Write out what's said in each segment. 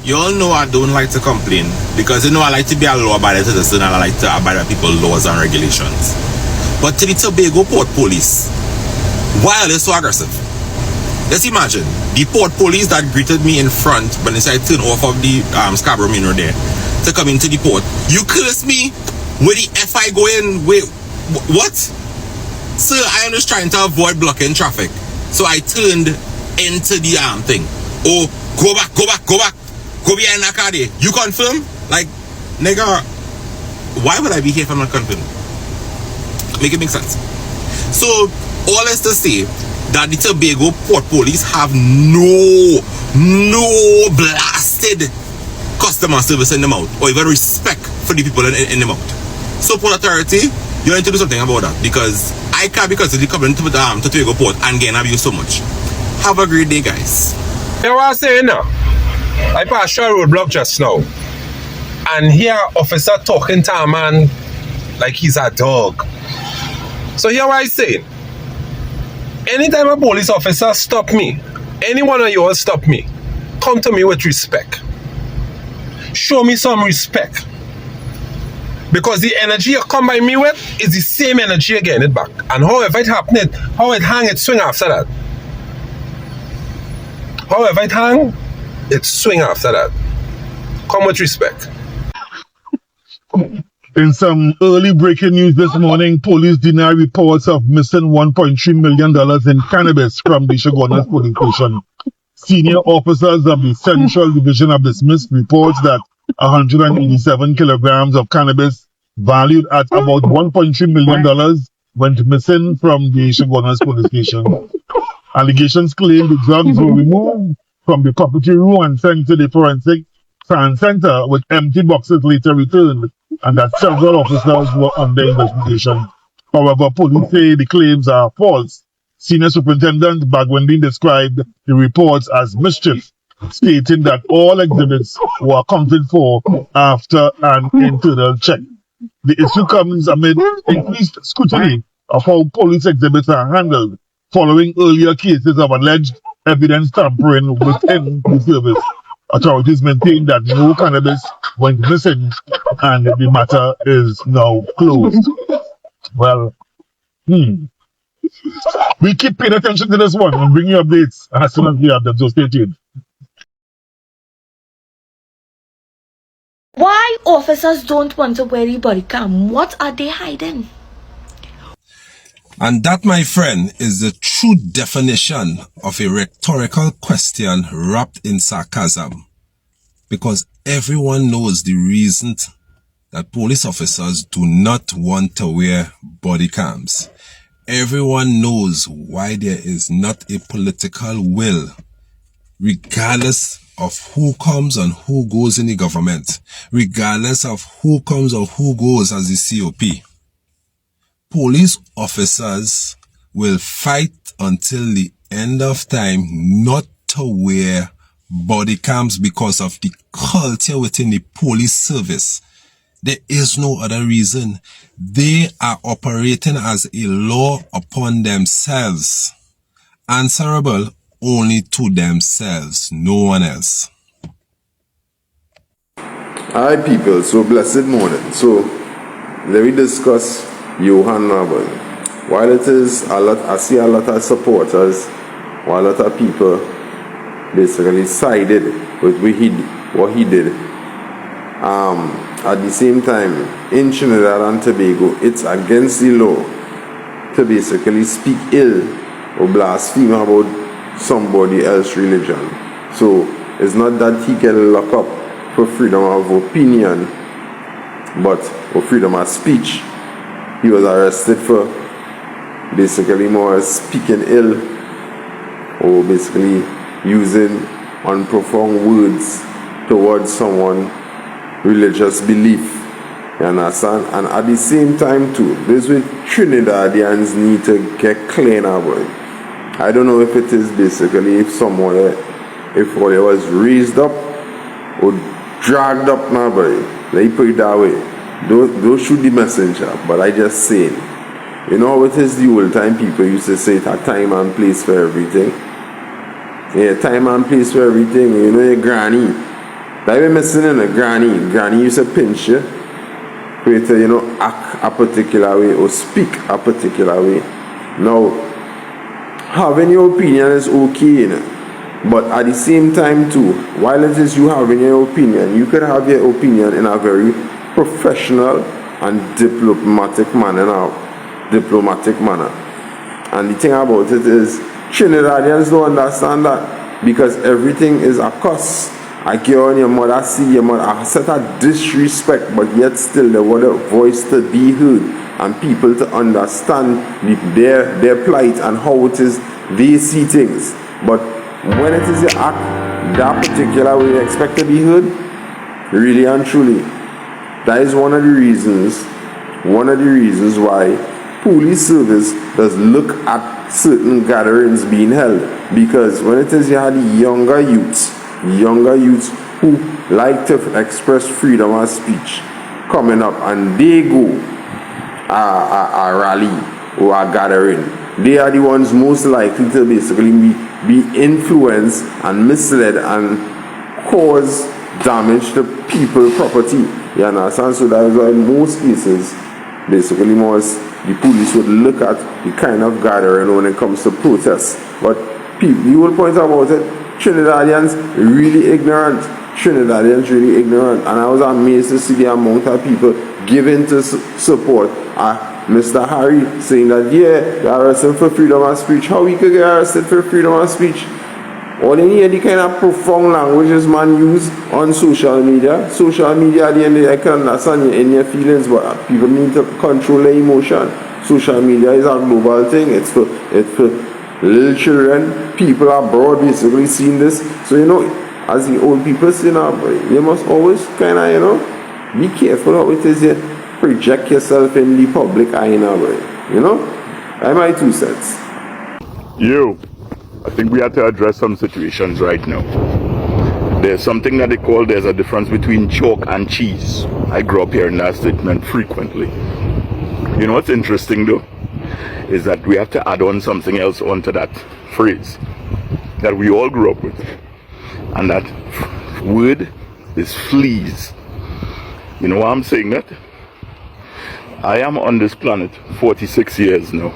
You all know I don't like to complain because you know I like to be a law-abiding citizen and I like to abide by people's laws and regulations. But to the Tobago Port Police, why are they so aggressive? Let's imagine the port police that greeted me in front when I turn off of the Scarborough Main Road there to come into the port. You curse me with the FI going, wait, what? Sir, I am just trying to avoid blocking traffic. So I turned into the thing. Oh, go back. Go behind that car there. You confirm? Like, nigga, why would I be here if I'm not confirmed? Make it make sense. So, all is to say that the Tobago Port Police have no blasted customer service in the mouth or even respect for the people in the mouth. So, Port Authority, you need to do something about that because I can't be constantly coming to Tobago Port and getting abused so much. Have a great day, guys. You know what I'm saying now? I passed a roadblock just now and here officer talking to a man like he's a dog. So here what I say. Anytime a police officer stop me, any one of you all stop me, come to me with respect. Show me some respect. Because the energy you come by me with is the same energy you getting it back. And however it happen, how it hang, it swing after that. However it hang, it swing after that. Come with respect. In some early breaking news this morning, police deny reports of missing $1.3 million in cannabis from the Shogunas police station. Senior officers of the Central Division have dismissed reports that 187 kilograms of cannabis valued at about $1.3 million went missing from the Shogunas police station. Allegations claim the drugs were removed from the property room and sent to the forensic science center, with empty boxes later returned, and that several officers were under investigation. However, police say the claims are false. Senior Superintendent Bagwendine described the reports as mischief, stating that all exhibits were accounted for after an internal check. The issue comes amid increased scrutiny of how police exhibits are handled, following earlier cases of alleged evidence tampering within the service. Authorities maintain that no cannabis went missing and the matter is now closed. Well, we keep paying attention to this one and bring you updates as soon as we have them, so stay tuned. Why officers don't want to wear a body cam? What are they hiding? And that, my friend, is the true definition of a rhetorical question wrapped in sarcasm. Because everyone knows the reason that police officers do not want to wear body cams. Everyone knows why there is not a political will, regardless of who comes and who goes in the government, regardless of who comes or who goes as the COP. Police officers will fight until the end of time not to wear body cams because of the culture within the police service. There is no other reason. They are operating as a law upon themselves, answerable only to themselves, no one else. Alright people, so blessed morning. So let me discuss Johan Noble. While it is a lot, I see a lot of supporters, or a lot of people basically sided with what he did. At the same time, in Trinidad and Tobago, it's against the law to basically speak ill or blaspheme about somebody else's religion. So it's not that he can lock up for freedom of opinion, but for freedom of speech. He was arrested for basically more speaking ill or basically using unprofound words towards someone's religious belief. You understand? And at the same time too, this with Trinidadians need to get clean about it. I don't know if it is basically if someone, if it was raised up or dragged up now, but they put it that way. Don't shoot the messenger, but I just saying. You know how it is the old time people used to say it a time and place for everything. Yeah, time and place for everything. You know your granny Like we're missing in a granny. Granny used to pinch you. For you to, you know, act a particular way or speak a particular way. Now, having your opinion is okay, you know? But at the same time too, while it is you having your opinion, you could have your opinion in a very professional and diplomatic manner. And the thing about it is, Trinidadians don't understand that, because everything is a cuss. Like you and your mother see your mother, a set of disrespect, but yet still they want a voice to be heard and people to understand their plight and how it is they see things. But when it is your act that particular way you expect to be heard, really and truly, that is one of the reasons why police service does look at certain gatherings being held. Because when it is you had younger youths who like to express freedom of speech coming up and they go a rally or a gathering, they are the ones most likely to basically be influenced and misled and cause damage to people, property. You understand? So that is why in most cases, basically the police would look at the kind of gathering when it comes to protests. But people, the whole point about it, Trinidadians really ignorant. And I was amazed to see the amount of people giving to support Mr. Harry, saying that, yeah, they're arrested for freedom of speech. How we could get arrested for freedom of speech? Or they hear the kind of profound languages man use on social media. Social media, at the end of the day, I can understand you in your feelings, but people need to control their emotion. Social media is a global thing. It's for little children. People abroad basically seeing this. So, you know, as the old people say now, you must always kind of, you know, be careful how it is you project yourself in the public eye now, you know? That's my 2 cents. I think we have to address some situations right now. There's something that they call, there's a difference between chalk and cheese. I grew up hearing that statement frequently. You know what's interesting though? Is that we have to add on something else onto that phrase that we all grew up with. And that word is fleas. You know why I'm saying that? I am on this planet 46 years now.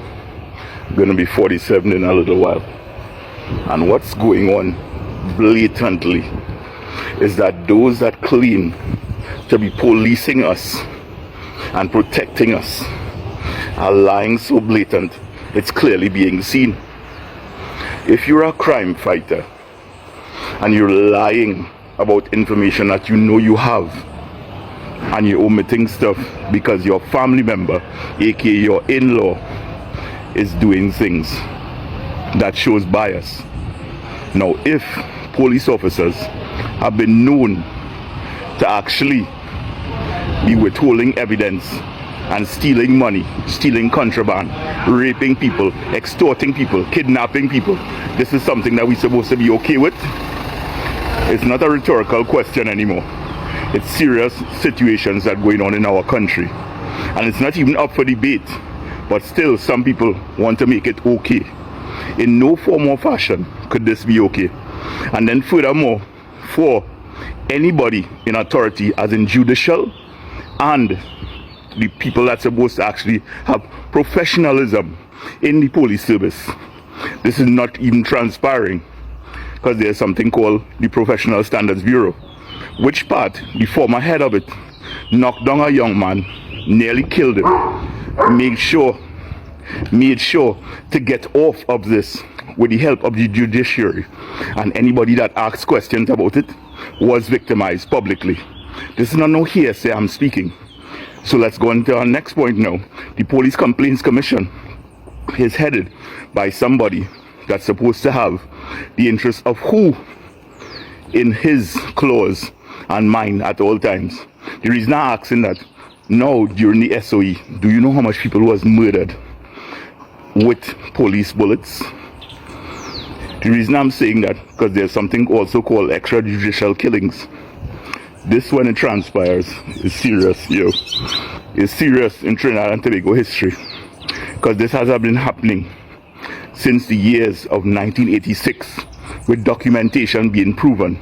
I'm going to be 47 in a little while. And what's going on blatantly is that those that claim to be policing us and protecting us are lying so blatant, it's clearly being seen. If you're a crime fighter and you're lying about information that you know you have, and you're omitting stuff because your family member, aka your in-law, is doing things, that shows bias. Now, if police officers have been known to actually be withholding evidence and stealing money, stealing contraband, raping people, extorting people, kidnapping people, this is something that we're supposed to be okay with. It's not a rhetorical question anymore. It's serious situations that are going on in our country. And it's not even up for debate. But still, some people want to make it okay. In no form or fashion could this be okay. And then furthermore, for anybody in authority, as in judicial, and the people that's supposed to actually have professionalism in the police service, this is not even transpiring. Because there's something called the Professional Standards Bureau, which part, the former head of it, knocked down a young man, nearly killed him, made sure to get off of this with the help of the judiciary, and anybody that asks questions about it was victimized publicly. This is not no hearsay I'm speaking. So let's go on to our next point now. The Police Complaints Commission is headed by somebody that's supposed to have the interest of who in his clause and mine at all times. The reason I'm asking that, now during the SOE, do you know how much people was murdered with police bullets? The reason I'm saying that, because there's something also called extrajudicial killings. This, when it transpires, is serious, yo. It's serious in Trinidad and Tobago history, because this has been happening since the years of 1986, with documentation being proven.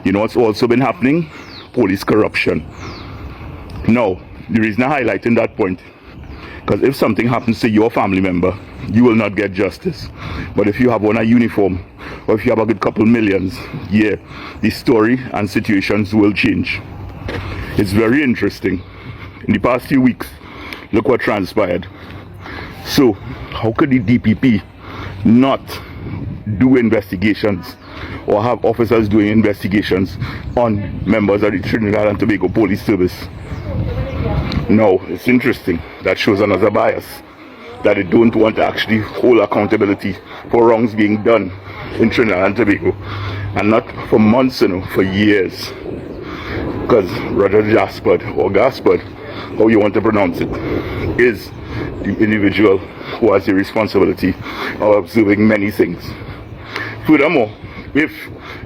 You know what's also been happening? Police corruption. Now, the reason I highlighting that point, because if something happens to your family member, you will not get justice. But if you have on a uniform, or if you have a good couple millions, yeah, the story and situations will change. It's very interesting. In the past few weeks, look what transpired. So, how could the DPP not do investigations or have officers doing investigations on members of the Trinidad and Tobago Police Service? No, it's interesting. That shows another bias, that they don't want to actually hold accountability for wrongs being done in Trinidad and Tobago, and not for months, for years. Because Roger Gaspard, or Gaspard, how you want to pronounce it, is the individual who has the responsibility of observing many things. Furthermore, if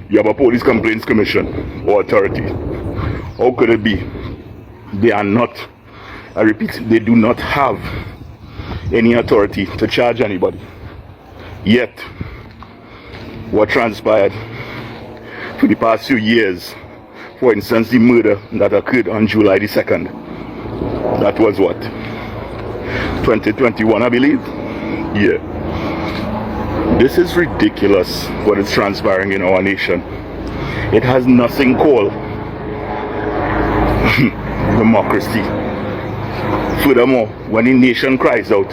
you have a police complaints commission or authority, how could it be they are not, I repeat, they do not have any authority to charge anybody? Yet, what transpired for the past few years, for instance, the murder that occurred on July the 2nd, that was what? 2021, I believe? Yeah. This is ridiculous what is transpiring in our nation. It has nothing called democracy. Furthermore, when the nation cries out,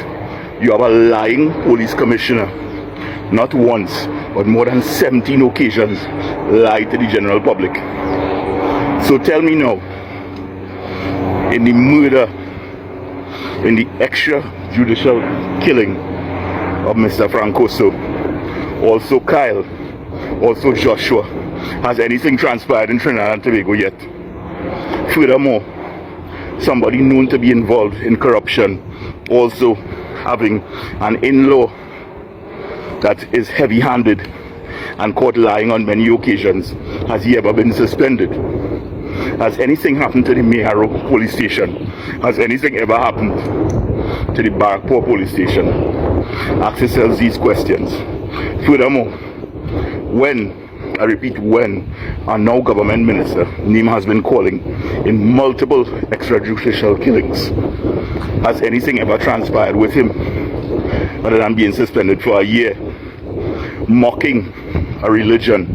you have a lying police commissioner, not once, but more than 17 occasions, lied to the general public. So tell me now, in the murder, in the extrajudicial killing of Mr. Francoso, also Kyle, also Joshua, has anything transpired in Trinidad and Tobago yet? Furthermore, somebody known to be involved in corruption, also having an in-law that is heavy-handed and caught lying on many occasions, has he ever been suspended? Has anything happened to the Mayaro police station? Has anything ever happened to the Barbados police station? Ask yourselves these questions. Furthermore, when, I repeat, when a now government minister name has been calling in multiple extrajudicial killings, has anything ever transpired with him other than being suspended for a year, mocking a religion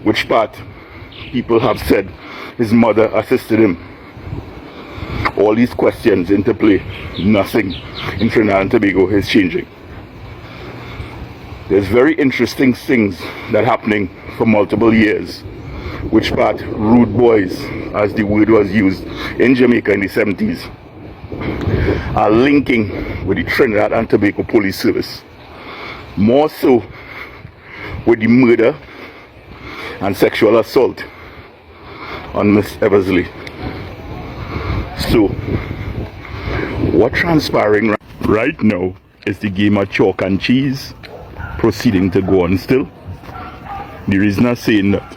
which part people have said his mother assisted him? All these questions interplay. Nothing in Trinidad and Tobago is changing. There's very interesting things that are happening for multiple years, which part rude boys, as the word was used in Jamaica in the 70s, are linking with the Trinidad and Tobago Police Service. More so with the murder and sexual assault on Miss Eversley. So, what's transpiring right now is the game of chalk and cheese proceeding to go on still. The reason I'm saying that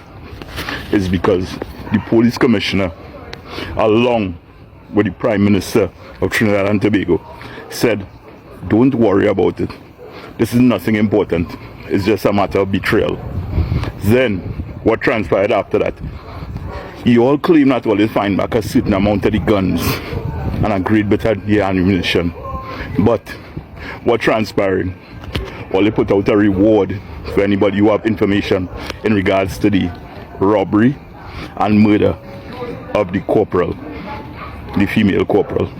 is because the police commissioner, along with the Prime Minister of Trinidad and Tobago, said, don't worry about it. This is nothing important. It's just a matter of betrayal. Then, what transpired after that? You all claim that all they find back a certain amount of the guns and a great bit of the ammunition. But what transpired? Well, they put out a reward for anybody who have information in regards to the robbery and murder of the corporal, the female corporal.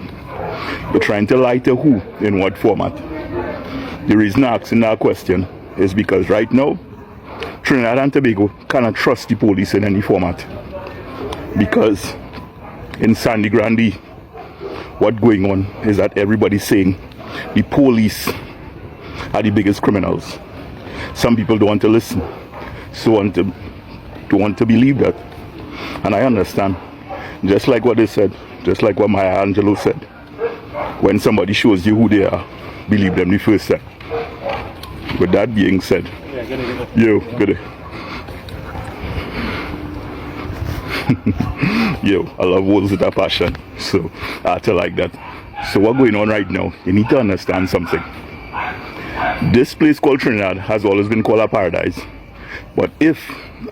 You're trying to lie to who? In what format? The reason I'm asking that question is because right now, Trinidad and Tobago cannot trust the police in any format. Because in Sandy Grande, what's going on is that everybody's saying the police are the biggest criminals. Some people don't want to listen, don't want to believe that. And I understand, just like what they said, just like what Maya Angelou said, when somebody shows you who they are, believe them the first time. With that being said, yo, good. Yo, I love words with a passion, so I tell like that. So what's going on right now, you need to understand something. This place called Trinidad has always been called a paradise, but if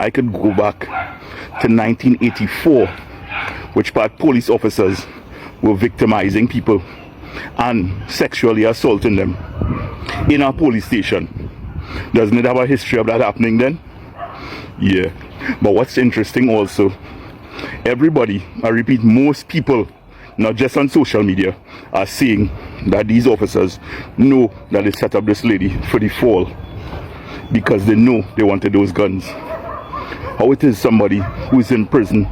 I could go back to 1984, which part police officers were victimizing people and sexually assaulting them in our police station. Doesn't it have a history of that happening then? Yeah. But what's interesting also, everybody, I repeat, most people, not just on social media, are saying that these officers know that they set up this lady for the fall because they know they wanted those guns. How it is somebody who's in prison,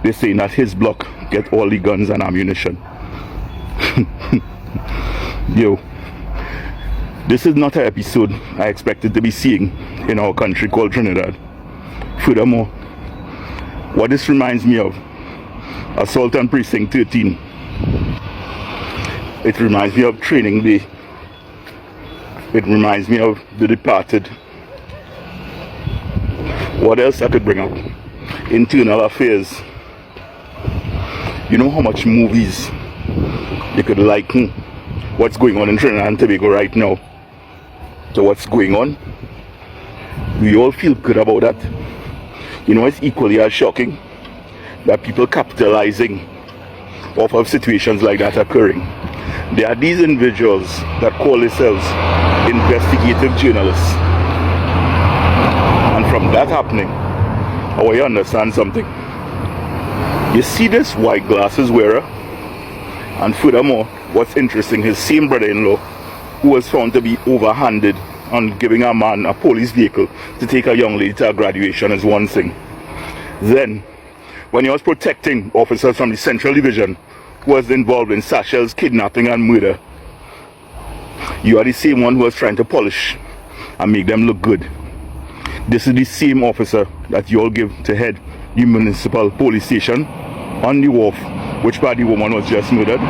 they're saying that his block get all the guns and ammunition. Yo, this is not an episode I expected to be seeing in our country called Trinidad. Furthermore, what this reminds me of, Assault on Precinct 13. It reminds me of Training Day. It reminds me of The Departed. What else I could bring up? Internal Affairs. You know how much movies you could liken what's going on in Trinidad and Tobago right now to what's going on? We all feel good about that. You know, it's equally as shocking that people capitalizing off of situations like that occurring. There are these individuals that call themselves investigative journalists. And from that happening, I want you to understand something. You see this white glasses wearer, and furthermore, what's interesting, his same brother-in-law, who was found to be overhanded on giving a man a police vehicle to take a young lady to her graduation is one thing. Then, when he was protecting officers from the Central Division who was involved in Sachel's kidnapping and murder, you are the same one who was trying to polish and make them look good. This is the same officer that you all give to head the municipal police station on the wharf, which part the woman was just murdered.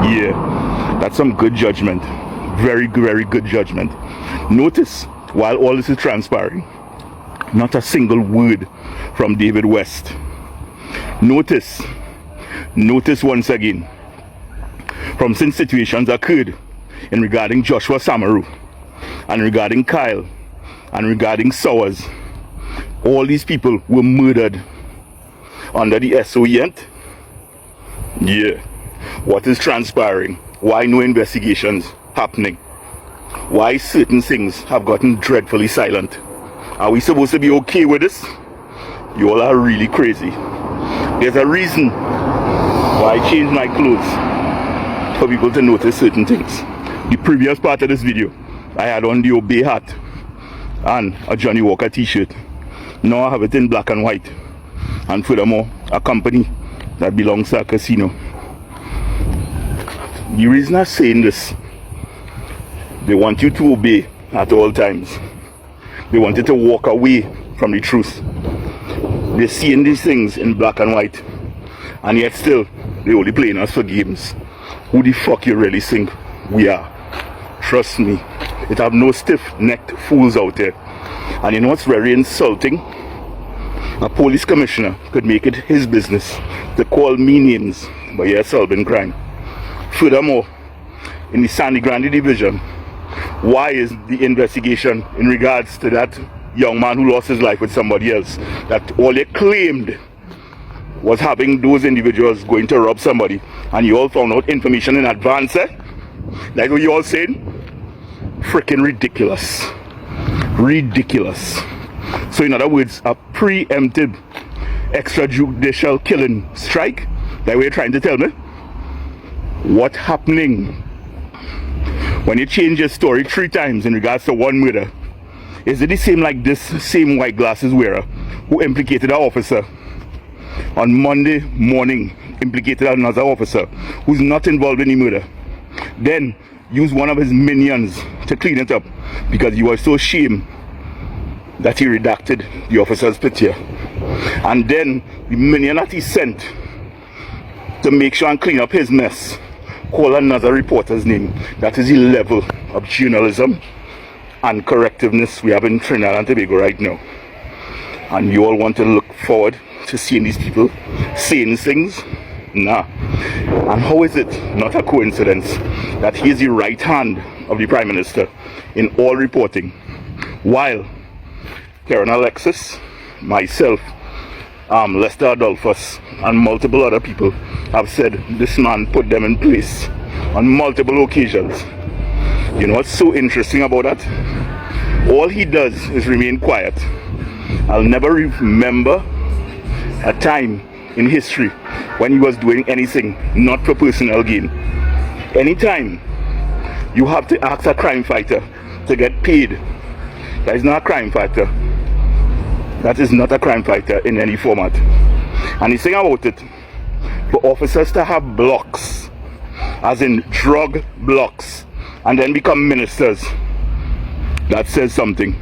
Yeah, that's some good judgment. Very, very good judgment. Notice, while all this is transpiring, not a single word from David West. Notice once again, from since situations occurred in regarding Joshua Samaru, and regarding Kyle, and regarding Sowers, all these people were murdered under the SOE. Yeah. What is transpiring? Why no investigations happening? Why certain things have gotten dreadfully silent? Are we supposed to be okay with this? You all are really crazy. There's a reason why I changed my clothes, for people to notice certain things. The previous part of this video, I had on the Obey hat and a Johnny Walker t-shirt. Now I have it in black and white. And furthermore, a company that belongs to a casino. The reason I'm saying this, they want you to obey at all times. They want you to walk away from the truth. They're seeing these things in black and white, and yet still they're only playing us for games. Who the fuck you really think we are? Trust me, it have no stiff-necked fools out there. And you know what's very insulting? A police commissioner could make it his business to call me names, but you're solving crime. Furthermore, in the Sandy Grande division, why is the investigation in regards to that young man who lost his life with somebody else, that all they claimed was having those individuals going to rob somebody, and you all found out information in advance, eh? Like what you all saying? Freaking ridiculous. Ridiculous. So in other words, a preemptive extrajudicial killing strike? That way you're trying to tell me? What happening when you change your story 3 times in regards to one murder? Is it the same like this same white glasses wearer who implicated an officer on Monday morning, implicated another officer who's not involved in the murder, then used one of his minions to clean it up because you were so ashamed that he redacted the officer's picture, and then the minion that he sent to make sure and clean up his mess call another reporter's name? That is the level of journalism and correctiveness we have in Trinidad and Tobago right now. And you all want to look forward to seeing these people saying things? Nah. And how is it not a coincidence that he is the right hand of the Prime Minister in all reporting, while Karen Alexis, myself, Lester Adolphus, and multiple other people have said this man put them in place on multiple occasions. You know what's so interesting about that? All he does is remain quiet. I'll never remember a time in history when he was doing anything not for personal gain. Anytime you have to ask a crime fighter to get paid, that is not a crime fighter. That is not a crime fighter in any format. And the thing about it, for officers to have blocks, as in drug blocks, and then become ministers, that says something.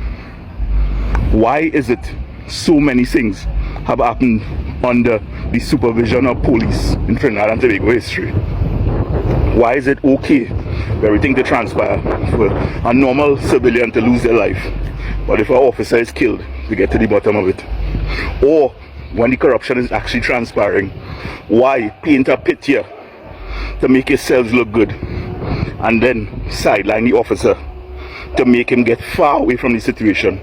Why is it so many things have happened under the supervision of police in Trinidad and Tobago history? Why is it okay for everything to transpire, for a normal civilian to lose their life, but if an officer is killed, to get to the bottom of it? Or when the corruption is actually transpiring, why paint a picture to make yourselves look good and then sideline the officer to make him get far away from the situation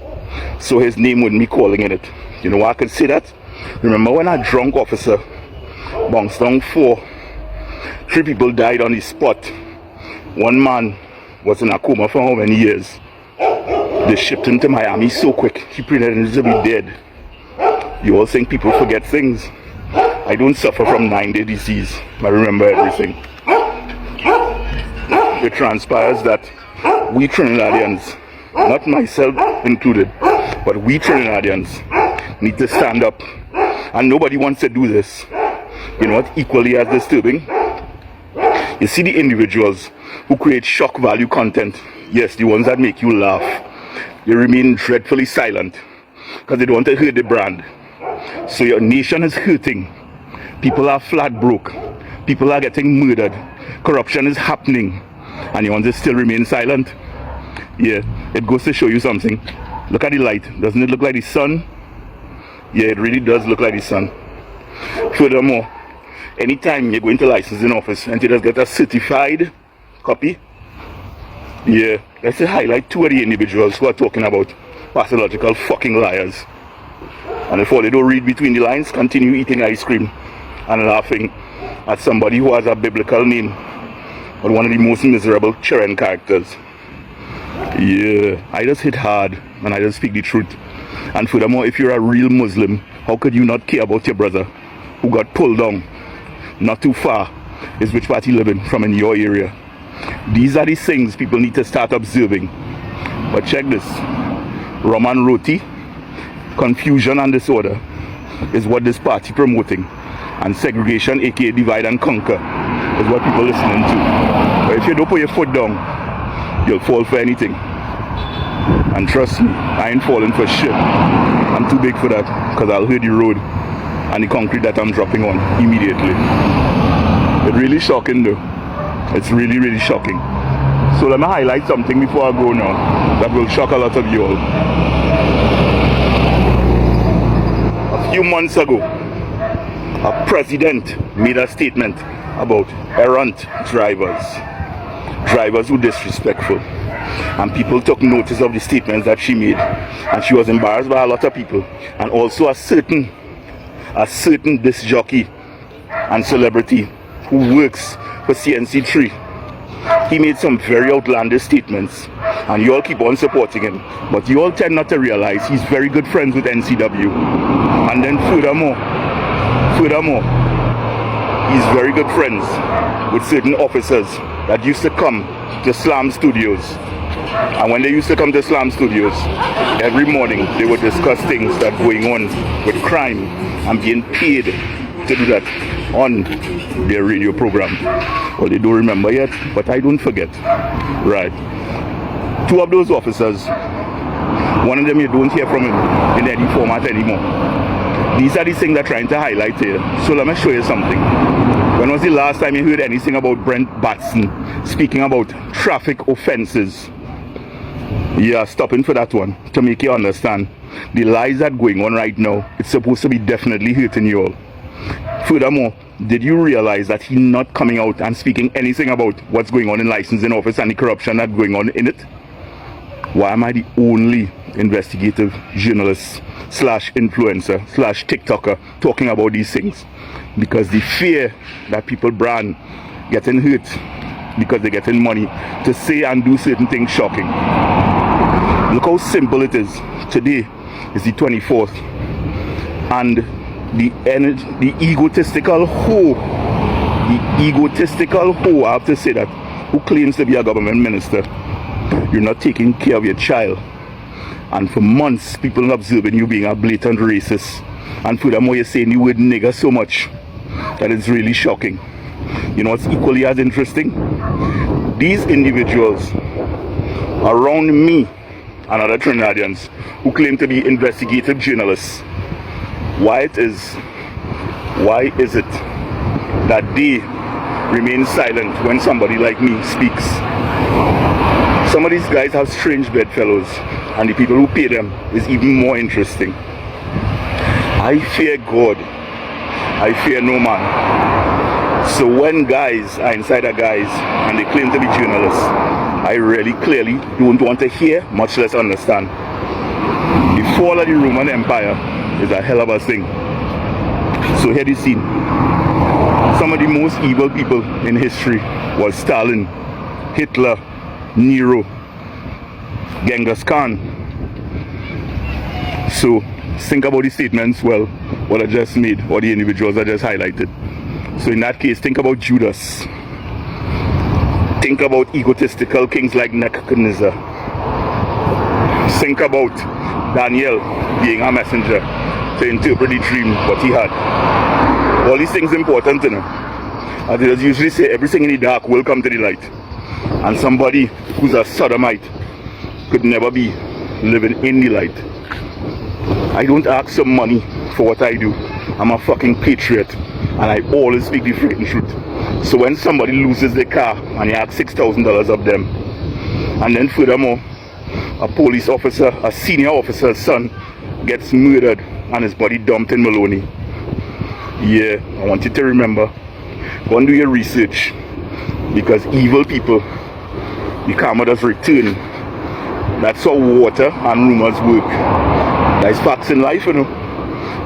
so his name wouldn't be calling in it? You know why I could say that? Remember when a drunk officer bounced down 3 people died on the spot. One man was in a coma for how many years? They shipped him to Miami so quick, he pretended to be dead. You all think people forget things? I don't suffer from 9-day disease. I remember everything. It transpires that we Trinidadians, not myself included, but we Trinidadians need to stand up. And nobody wants to do this. You know what? Equally as disturbing, you see the individuals who create shock value content. Yes, the ones that make you laugh. They remain dreadfully silent because they don't want to hurt the brand. So your nation is hurting. People are flat broke. People are getting murdered. Corruption is happening. And you want to still remain silent? Yeah, it goes to show you something. Look at the light. Doesn't it look like the sun? Yeah, it really does look like the sun. Furthermore, anytime you're going to licensing office and you just get a certified copy, yeah, let's say highlight 2 of the individuals who are talking about pathological fucking liars. And if all they don't read between the lines, continue eating ice cream and laughing at somebody who has a biblical name, but one of the most miserable Chiren characters. Yeah, I just hit hard and I just speak the truth. And furthermore, if you're a real Muslim, how could you not care about your brother who got pulled down not too far is which part he living from in your area? These are the things people need to start observing. But check this. Roman roti, confusion and disorder is what this party promoting. And segregation, aka divide and conquer, is what people listening to. But if you don't put your foot down, you'll fall for anything. And trust me, I ain't falling for shit. I'm too big for that, because I'll hit the road and the concrete that I'm dropping on immediately. It's really shocking though. It's really, really shocking. So let me highlight something before I go now that will shock a lot of you all. A few months ago, a president made a statement about errant drivers who disrespectful. And people took notice of the statements that she made. And she was embarrassed by a lot of people. And also a certain disc jockey and celebrity who works for CNC3. He made some very outlandish statements. And you all keep on supporting him. But you all tend not to realize he's very good friends with NCW. And then furthermore, he's very good friends with certain officers that used to come to Slam Studios. And when they used to come to Slam Studios, every morning they would discuss things that were going on with crime and being paid to do that on their radio program. Well, they don't remember yet, but I don't forget. Right. 2 of those officers, one of them you don't hear from him in any format anymore. These are the things they're trying to highlight here. So let me show you something. When was the last time you heard anything about Brent Batson speaking about traffic offenses? Yeah, stopping for that one to make you understand the lies that are going on right now. It's supposed to be definitely hurting you all. Furthermore, did you realize that he's not coming out and speaking anything about what's going on in licensing office and the corruption that's going on in it? Why am I the only investigative journalist slash influencer slash TikToker talking about these things? Because the fear that people brand getting hurt because they're getting money to say and do certain things shocking. Look how simple it is. Today is the 24th, and the egotistical hoe, I have to say that, who claims to be a government minister, you're not taking care of your child, and for months people are observing you being a blatant racist, and furthermore you're saying the word nigger so much that it's really shocking. You know what's equally as interesting? These individuals around me and other Trinidadians who claim to be investigative journalists, why is it that they remain silent when somebody like me speaks? Some of these guys have strange bedfellows, and the people who pay them is even more interesting. I fear God, I fear no man. So when guys are insider guys and they claim to be journalists, I really clearly don't want to hear, much less understand. The fall of the Roman Empire is a hell of a thing. So here the scene. Some of the most evil people in history was Stalin, Hitler, Nero, Genghis Khan. So think about the statements, well, what I just made, or the individuals I just highlighted. So in that case, think about Judas. Think about egotistical kings like Nebuchadnezzar. Think about Daniel being a messenger to interpret the dream what he had. All these things are important, you know. As they usually say, everything in the dark will come to the light. And somebody who's a sodomite could never be living in the light. I don't ask some money for what I do. I'm a fucking patriot, and I always speak the freaking truth. So when somebody loses their car and you ask $6,000 of them, and then furthermore, a police officer, a senior officer's son gets murdered and his body dumped in Maloney. Yeah, I want you to remember, go and do your research, because evil people, the karma does return. That's how water and rumors work. That's facts in life, you know.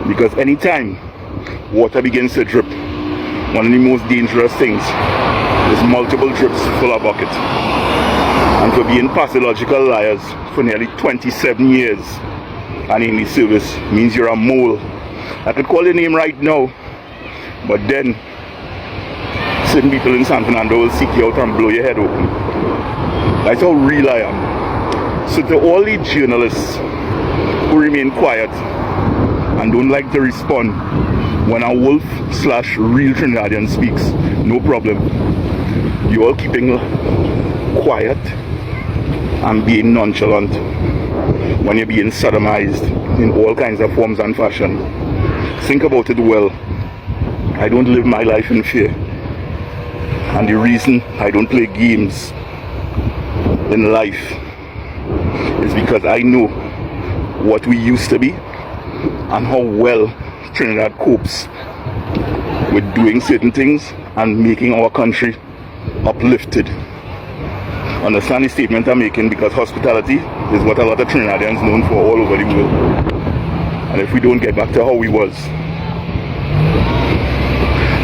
Because anytime water begins to drip, one of the most dangerous things is multiple drips full of bucket. And for being pathological liars for nearly 27 years and in the service means you're a mole. I could call your name right now, but then certain people in San Fernando will seek you out and blow your head open. That's how real I am. So to all the journalists who remain quiet and don't like to respond when a wolf slash real Trinidadian speaks, no problem. You all keeping quiet and being nonchalant when you're being sodomized in all kinds of forms and fashion. Think about it well. I don't live my life in fear, and the reason I don't play games in life is because I know what we used to be and how well Trinidad copes with doing certain things and making our country uplifted. Understand the statement I'm making, because hospitality is what a lot of Trinidadians known for all over the world. And if we don't get back to how we was,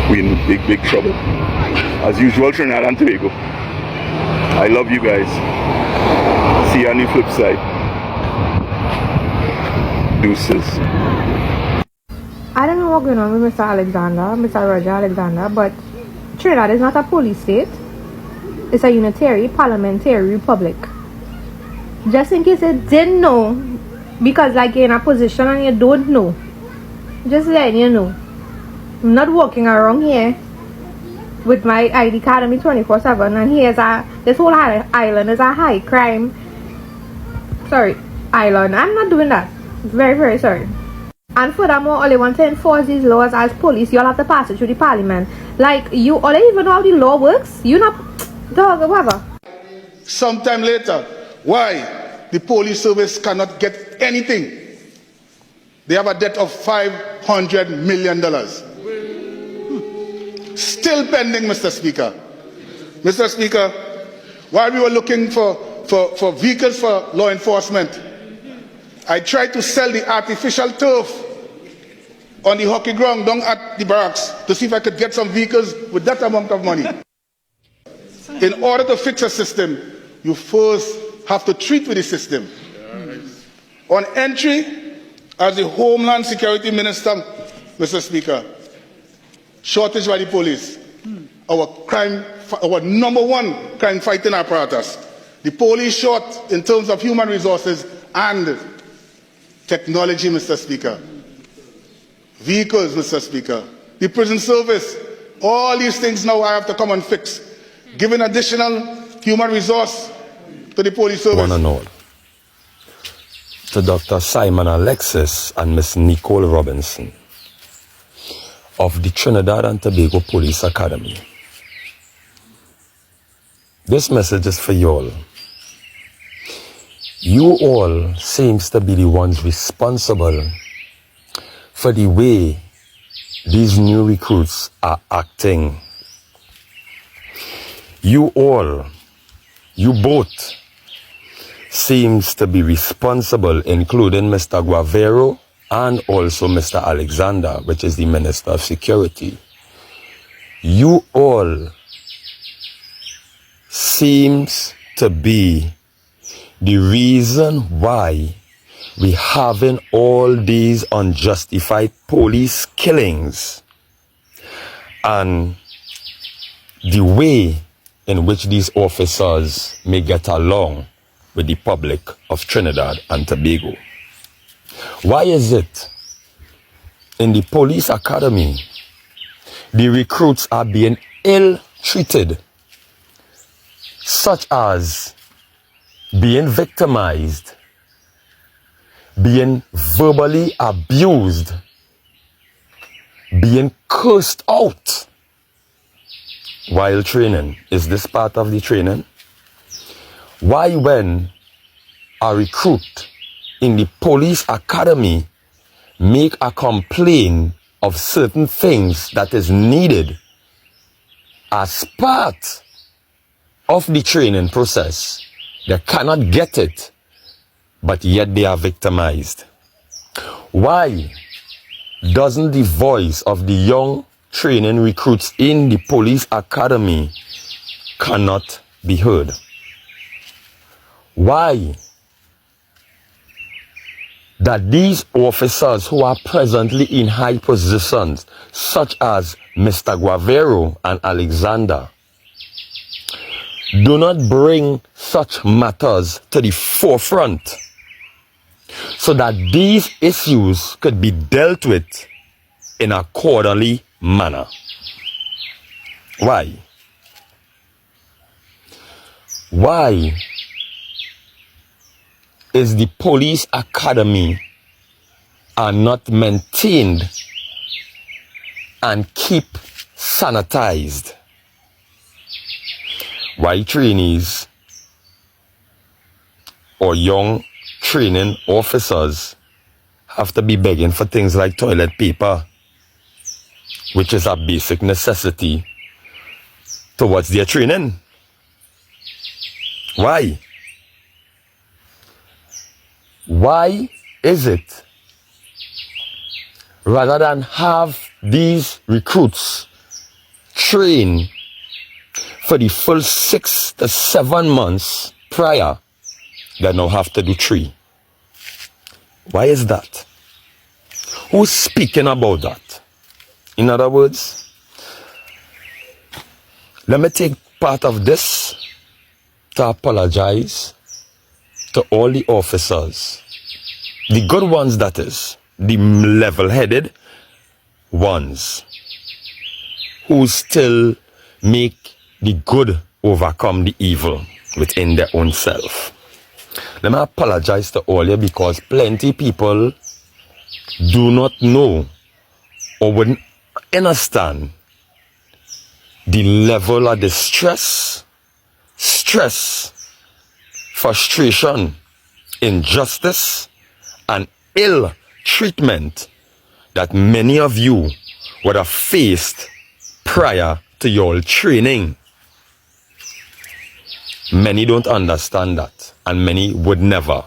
we're in big trouble. As usual, Trinidad and Tobago, I love you guys. See you on the flip side. Deuces. I don't know what's going on with Mr. Roger Alexander, but Trinidad is not a police state. It's a unitary parliamentary republic. Just in case you didn't know, because like you're in a position and you don't know, just letting you know. I'm not walking around here with my ID card on me 24/7, and this whole island is a high crime island. I'm not doing that. Very, very sorry. And furthermore, all they want to enforce these laws as police, you all have to pass it through the parliament. Like, you all even know how the law works? You not, dog, whatever. Sometime later, why the police service cannot get anything? They have a debt of $500 million. Still pending, Mr. Speaker. Mr. Speaker, while we were looking for for vehicles for law enforcement. I tried to sell the artificial turf on the hockey ground down at the barracks to see if I could get some vehicles with that amount of money. In order to fix a system, you first have to treat with the system. On entry, as the Homeland Security Minister, Mr. Speaker, shortage by the police, our number one crime fighting apparatus. The police short in terms of human resources and technology, Mr. Speaker. Vehicles, Mr. Speaker. The prison service. All these things now I have to come and fix. Giving additional human resource to the police service. One and all. To Dr. Simon Alexis and Miss Nicole Robinson of the Trinidad and Tobago Police Academy. This message is for you all. You all seems to be the ones responsible for the way these new recruits are acting. You all, you both, seems to be responsible, including Mr. Guavero and also Mr. Alexander, which is the Minister of Security. You all seems to be the reason why we having all these unjustified police killings and the way in which these officers may get along with the public of Trinidad and Tobago. Why is it in the police academy the recruits are being ill-treated, such as being victimized, being verbally abused, being cursed out while training? Is this part of the training? Why when a recruit in the police academy make a complaint of certain things that is needed as part of the training process, they cannot get it, but yet they are victimized? Why doesn't the voice of the young training recruits in the police academy cannot be heard? Why that these officers who are presently in high positions, such as Mr. Guavero and Alexander, do not bring such matters to the forefront so that these issues could be dealt with in a orderly manner? Why? Why is the police academy are not maintained and keep sanitized? Why trainees or young training officers have to be begging for things like toilet paper, which is a basic necessity towards their training? Why? Why is it, rather than have these recruits train for the full 6 to 7 months prior, they now have to do 3? Why is that? Who's speaking about that? In other words, let me take part of this to apologize to all the officers, the good ones, that is, the level-headed ones, who still make the good overcome the evil within their own self. Let me apologize to all you, because plenty people do not know or wouldn't understand the level of distress, stress, frustration, injustice, and ill treatment that many of you would have faced prior to your training. Many don't understand that, and many would never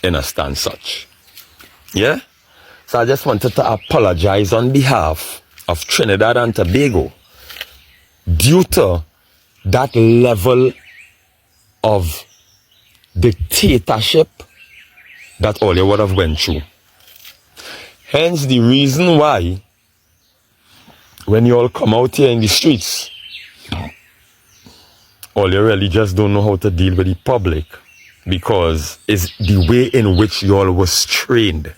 understand such. Yeah? So I just wanted to apologize on behalf of Trinidad and Tobago due to that level of dictatorship that all you would have went through. Hence the reason why when you all come out here in the streets, all you really just don't know how to deal with the public, because it's the way in which you all was trained,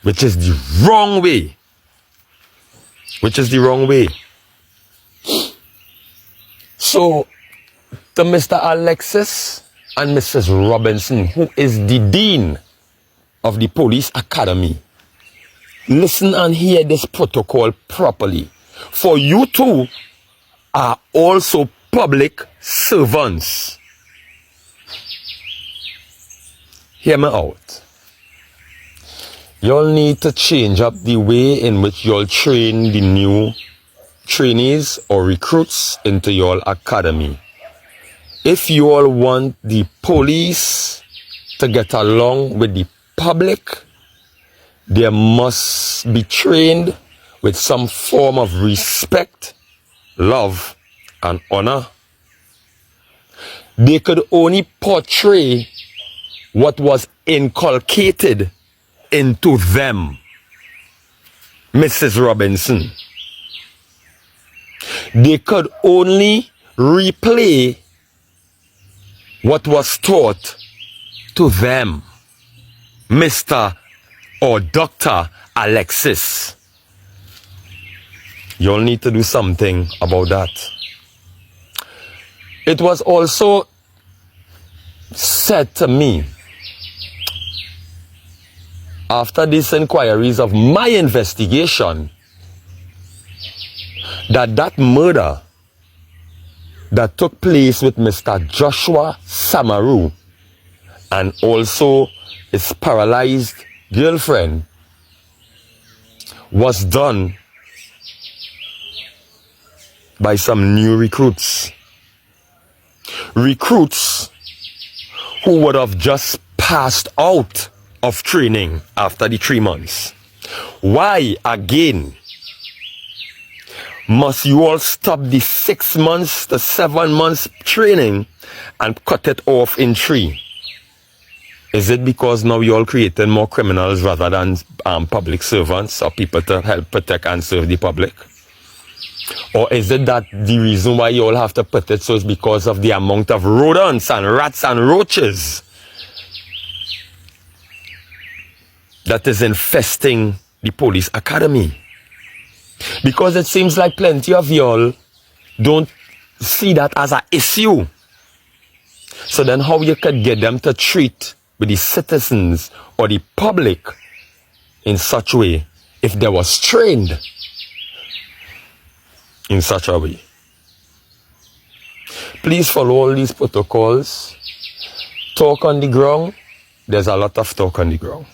which is the wrong way. Which is the wrong way. So, to Mr. Alexis and Mrs. Robinson, who is the Dean of the Police Academy, listen and hear this protocol properly. For you two are also public servants. Hear me out. Y'all need to change up the way in which y'all train the new trainees or recruits into your academy. If you all want the police to get along with the public, they must be trained with some form of respect, love, and honor. They could only portray what was inculcated into them. Mrs. Robinson. They could only replay what was taught to them. Mr. or Dr. Alexis. You'll need to do something about that. It was also said to me, after these inquiries of my investigation, that murder that took place with Mr. Joshua Samaru and also his paralyzed girlfriend was done by some new recruits. Recruits who would have just passed out of training after the 3 months. Why again must you all stop the 6 months to 7 months training and cut it off in 3? Is it because now you all creating more criminals rather than public servants or people to help protect and serve the public? Or is it that the reason why you all have to put it so is because of the amount of rodents and rats and roaches that is infesting the police academy? Because it seems like plenty of y'all don't see that as an issue. So then how you could get them to treat with the citizens or the public in such a way if they was trained in such a way? Please follow all these protocols. Talk on the ground. There's a lot of talk on the ground.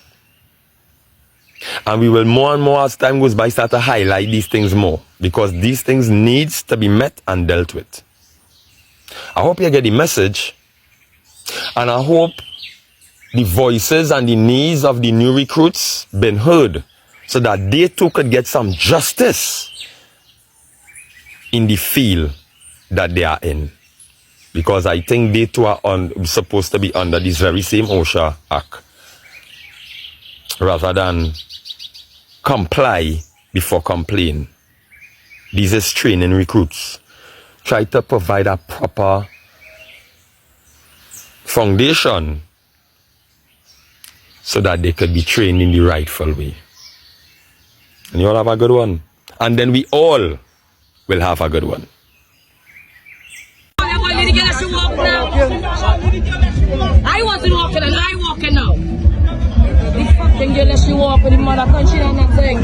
And we will more and more as time goes by start to highlight these things more, because these things needs to be met and dealt with. I hope you get the message, and I hope the voices and the needs of the new recruits been heard so that they too could get some justice in the field that they are in. Because I think they too are supposed to be under this very same OSHA Act, rather than comply before complain. These is training recruits. Try to provide a proper foundation so that they could be trained in the rightful way. And you all have a good one. And then we all will have a good one. I wasn't walking and I walking now. The fucking girl that she walk with the mother country and that thing.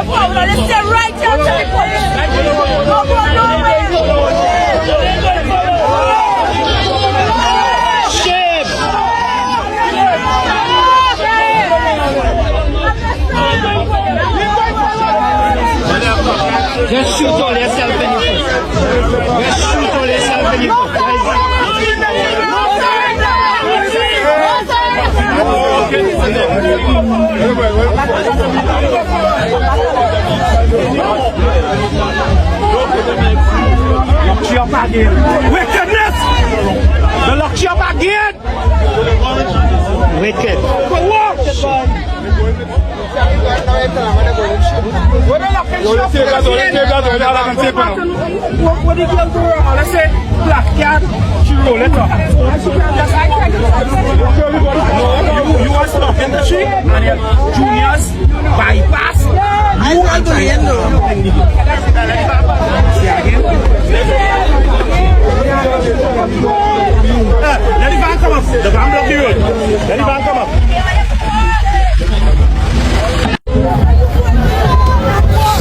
What Let's stay right here to the police. No go nowhere. Shame. Just shoot all yourself in the foot. Just shoot all yourself in the foot. Lock you up again. Wickedness! They lock you up again! Wicked. For what? What did you do wrong? Let's say black cat, she roll it up. You are stuck in the tree and your juniors bypass. You want to end let the van come up. The van block the road. Let the van come up.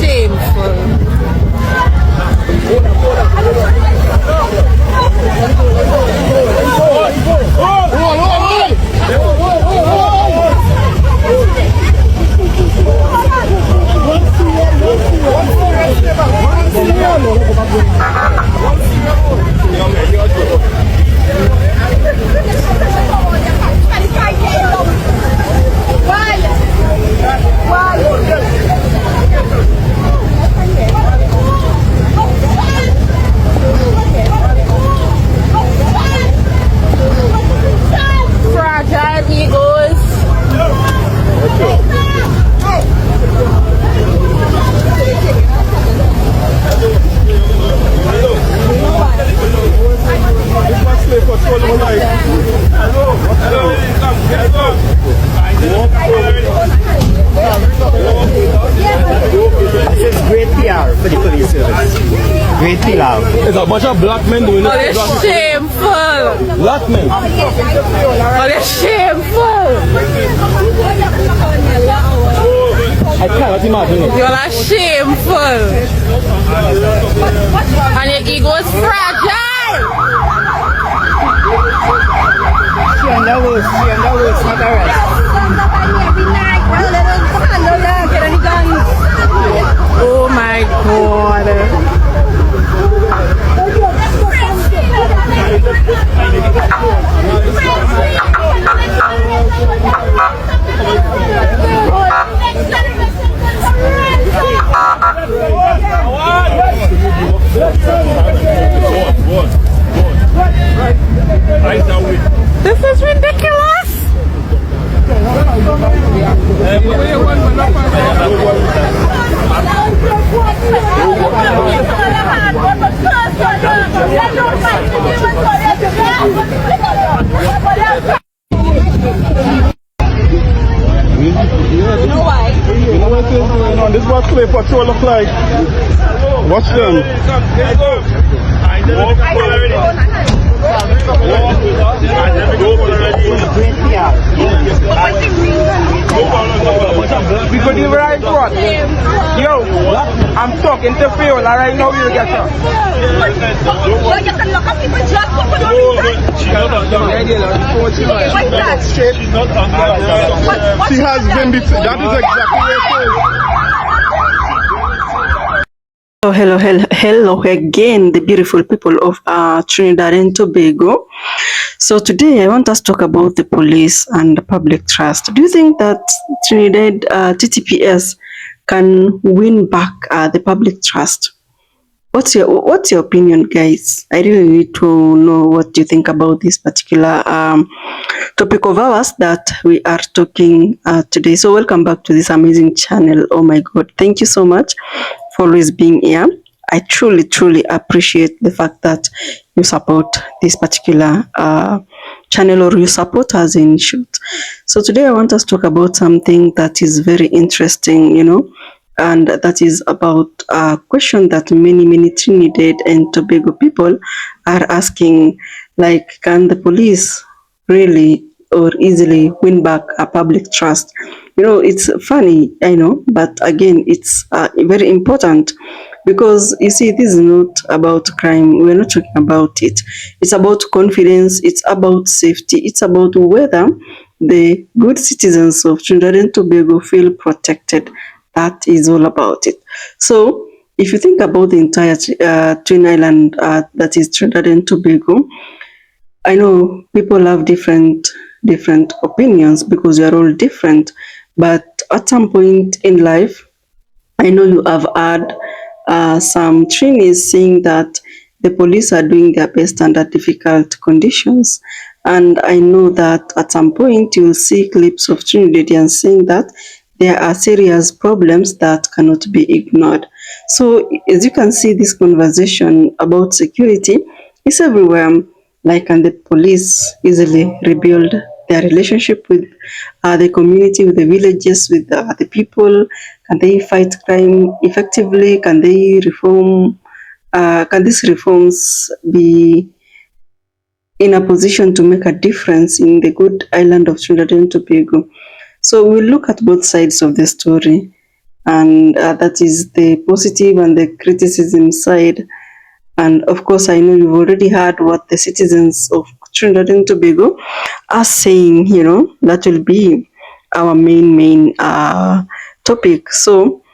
Shameful. Fragile egos. This is great PR for the police service. Great PR. It's a bunch of black men doing Oh, they're shameful. Black men. Oh, they're shameful. I cannot imagine it. You're like shameful. And your ego is fragile. She underworks, not the rest. Oh my God. This is ridiculous. You know why? You know what is going on? This is what Slave Patrol look like. Watch them. We could even ride what? Yo, I'm talking to Fiona right now. You get her. She has been. That is exactly what it is. Hello again, the beautiful people of Trinidad and Tobago. So today I want us to talk about the police and the public trust. Do you think that Trinidad TTPS can win back the public trust? What's your opinion, guys? I really need to know what you think about this particular topic of ours that we are talking today. So welcome back to this amazing channel. Oh my God, thank you so much for always being here. I truly appreciate the fact that you support this particular channel, or you support us in short. So today I want us to talk about something that is very interesting, and that is about a question that many Trinidad and Tobago people are asking, like, can the police really or easily win back a public trust? It's funny, I know, but again, it's very important because you see, this is not about crime. We're not talking about it. It's about confidence. It's about safety. It's about whether the good citizens of Trinidad and Tobago feel protected. That is all about it. So, if you think about the entire Twin Island, that is Trinidad and Tobago, I know people have different opinions because we are all different. But at some point in life, I know you have had some trainees saying that the police are doing their best under difficult conditions. And I know that at some point you'll see clips of Trinidadians saying that there are serious problems that cannot be ignored. So, as you can see, this conversation about security is everywhere. Like, can the police easily rebuild their relationship with the community, with the villages, with the people? Can they fight crime effectively? Can they reform? Can these reforms be in a position to make a difference in the good island of Trinidad and Tobago? So we'll look at both sides of the story, and that is the positive and the criticism side. And of course, I know you've already heard what the citizens of Trinidad and Tobago are saying. That will be our main topic. So,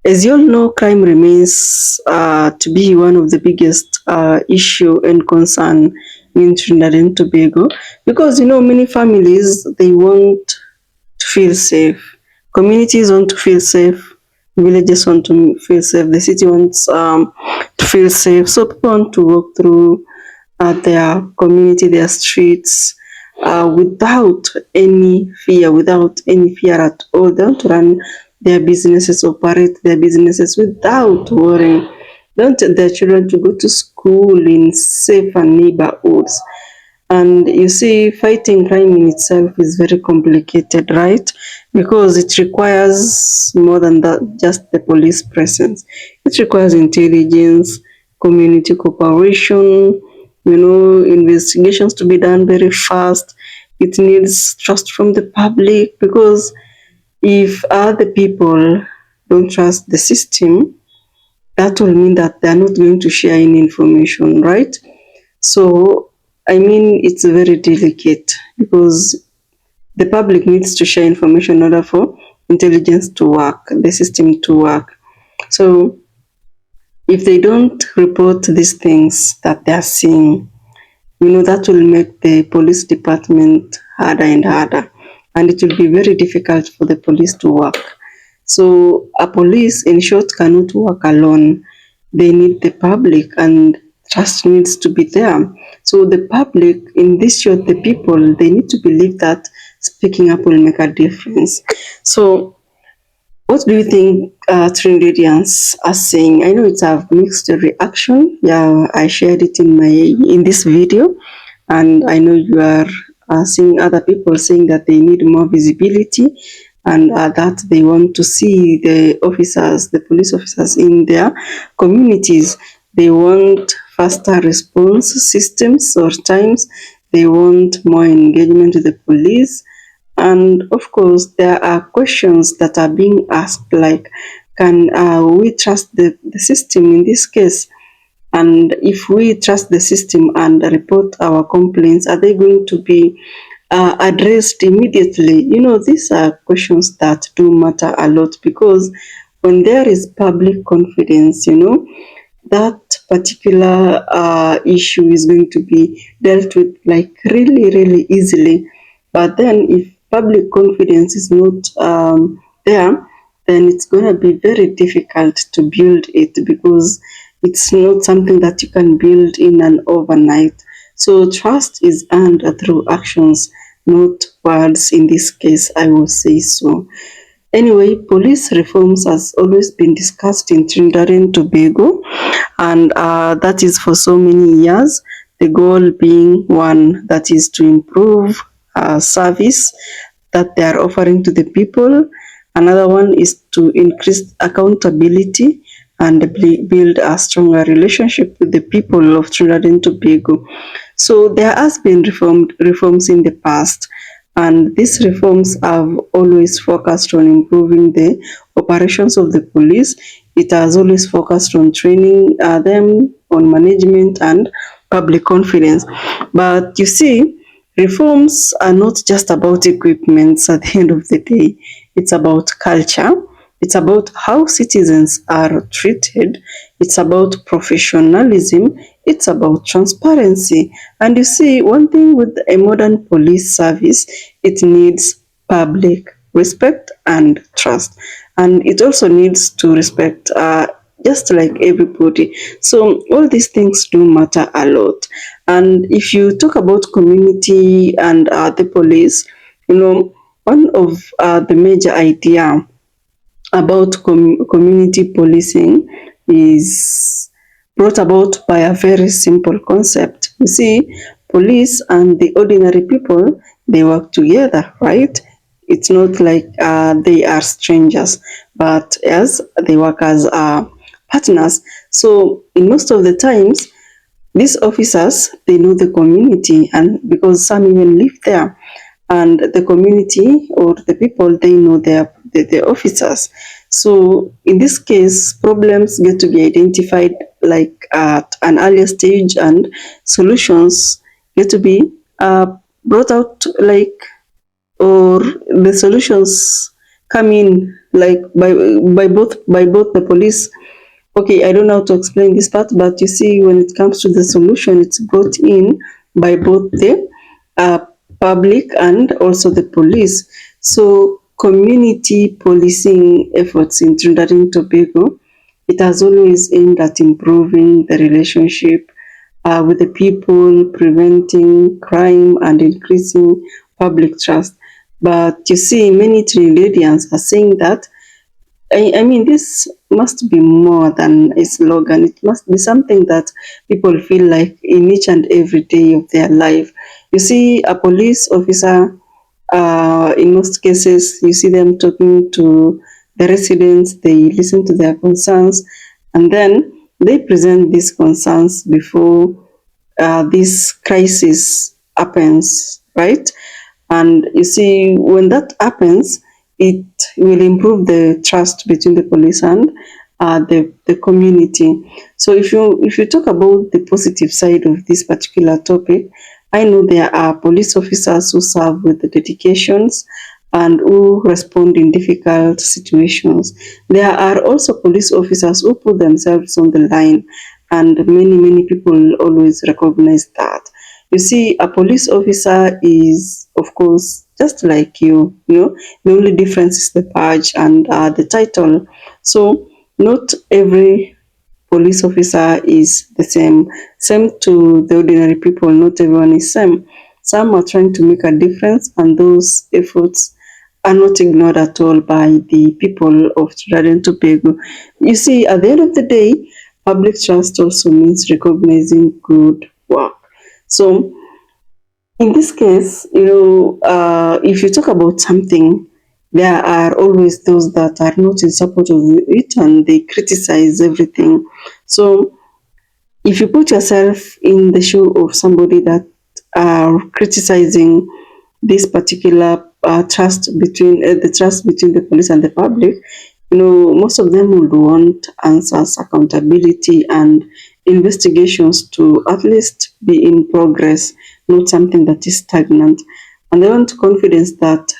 as you all know, crime remains to be one of the biggest issue and concern in Trinidad and Tobago, because many families, they want to feel safe. Communities want to feel safe. Villages want to feel safe. The city wants to feel safe. So people want to walk through their community, their streets, without any fear at all. They want to run their businesses, operate their businesses without worrying. They want their children to go to school in safe and neighborhoods. And you see, fighting crime in itself is very complicated, right? Because it requires more than that, just the police presence. It requires intelligence, community cooperation, investigations to be done very fast. It needs trust from the public, because if other people don't trust the system, that will mean that they're not going to share any information, right? So, it's very delicate, because the public needs to share information in order for intelligence to work, the system to work. So, if they don't report these things that they are seeing, that will make the police department harder and harder, and it will be very difficult for the police to work. So, a police, in short, cannot work alone. They need the public, and trust needs to be there. So the public, in this short, the people, they need to believe that speaking up will make a difference. So what do you think Trinidadians are saying? I know it's a mixed reaction. Yeah, I shared it in this video, and I know you are seeing other people saying that they need more visibility, and that they want to see the police officers in their communities. They want faster response systems or times. They want more engagement with the police. And of course, there are questions that are being asked, like, can we trust the system in this case? And if we trust the system and report our complaints, are they going to be addressed immediately? These are questions that do matter a lot, because when there is public confidence, that particular issue is going to be dealt with like really, really easily. But then if public confidence is not there, then it's going to be very difficult to build it, because it's not something that you can build in an overnight. So trust is earned through actions, not words in this case, I will say so. Anyway, police reforms has always been discussed in Trinidad and Tobago, and that is for so many years. The goal being one, that is to improve service that they are offering to the people. Another one is to increase accountability and build a stronger relationship with the people of Trinidad and Tobago. So there has been reforms in the past, And these reforms have always focused on improving the operations of the police. It has always focused on training them, on management and public confidence. But you see, reforms are not just about equipments at the end of the day. It's about culture. It's about how citizens are treated. It's about professionalism. It's about transparency. And you see, one thing with a modern police service, it needs public respect and trust. And it also needs to respect just like everybody. So all these things do matter a lot. And if you talk about community and the police, one of the major idea about community policing is brought about by a very simple concept. You see, police and the ordinary people, they work together, right? It's not like they are strangers, but as they work as partners. So in most of the times, these officers, they know the community, and because some even live there, and the community or the people, they know the officers. So in this case, problems get to be identified like at an earlier stage, and solutions get to be brought out like, or the solutions come in like by both the police. Okay, I don't know how to explain this part, but you see, when it comes to the solution, it's brought in by both the uh, public and also the police. So community policing efforts in Trinidad and Tobago, it has always aimed at improving the relationship with the people, preventing crime and increasing public trust. But you see, many Trinidadians are saying that, I mean, this must be more than a slogan. It must be something that people feel like in each and every day of their life. You see, a police officer, in most cases, you see them talking to the residents, they listen to their concerns, and then they present these concerns before this crisis happens, right? And you see, when that happens, it will improve the trust between the police and the community. So if you talk about the positive side of this particular topic, I know there are police officers who serve with the dedications and who respond in difficult situations. There are also police officers who put themselves on the line, and many people always recognize that. You see, a police officer is, of course, just like you. The only difference is the badge and the title. So not every police officer is the same. Same to the ordinary people, not everyone is same. Some are trying to make a difference, and those efforts are not ignored at all by the people of Trinidad and Tobago. You see, at the end of the day, public trust also means recognizing good work. So in this case, if you talk about something, there are always those that are not in support of it and they criticize everything. So if you put yourself in the shoe of somebody that are criticizing this particular trust between the trust between the police and the public, most of them would want answers, accountability, and investigations to at least be in progress, not something that is stagnant. And they want confidence that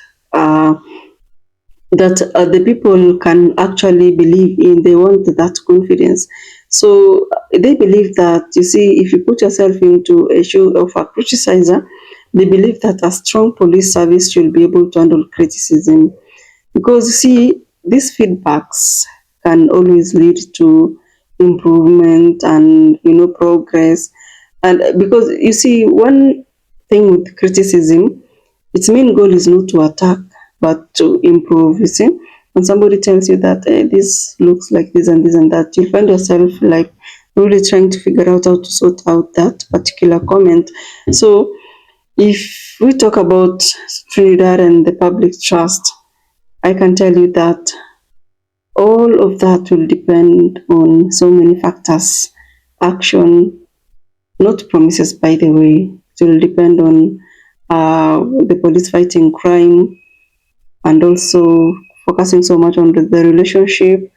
the people can actually believe in. They want that confidence. So they believe that, you see, if you put yourself into a shoe of a criticizer, they believe that a strong police service should be able to handle criticism. Because, you see, these feedbacks can always lead to improvement and, progress. And because, you see, one thing with criticism, its main goal is not to attack, but to improve. You see, when somebody tells you that this looks like this and this and that, you'll find yourself like really trying to figure out how to sort out that particular comment. So if we talk about Trinidad and the public trust, I can tell you that all of that will depend on so many factors. Action, not promises, by the way. It will depend on the police fighting crime, and also focusing so much on the relationship.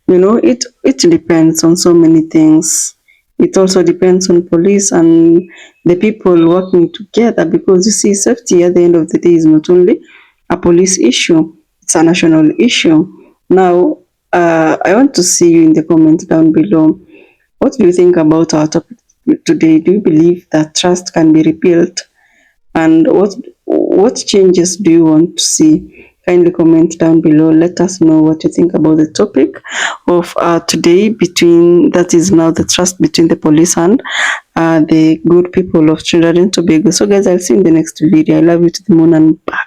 It depends on so many things. It also depends on police and the people working together, because you see, safety at the end of the day is not only a police issue, it's a national issue. Now, I want to see you in the comments down below. What do you think about our topic today? Do you believe that trust can be repealed? And what changes do you want to see? Kindly comment down below. Let us know what you think about the topic of today, that is now the trust between the police and the good people of Trinidad and Tobago. So guys, I'll see you in the next video. I love you to the moon and bye.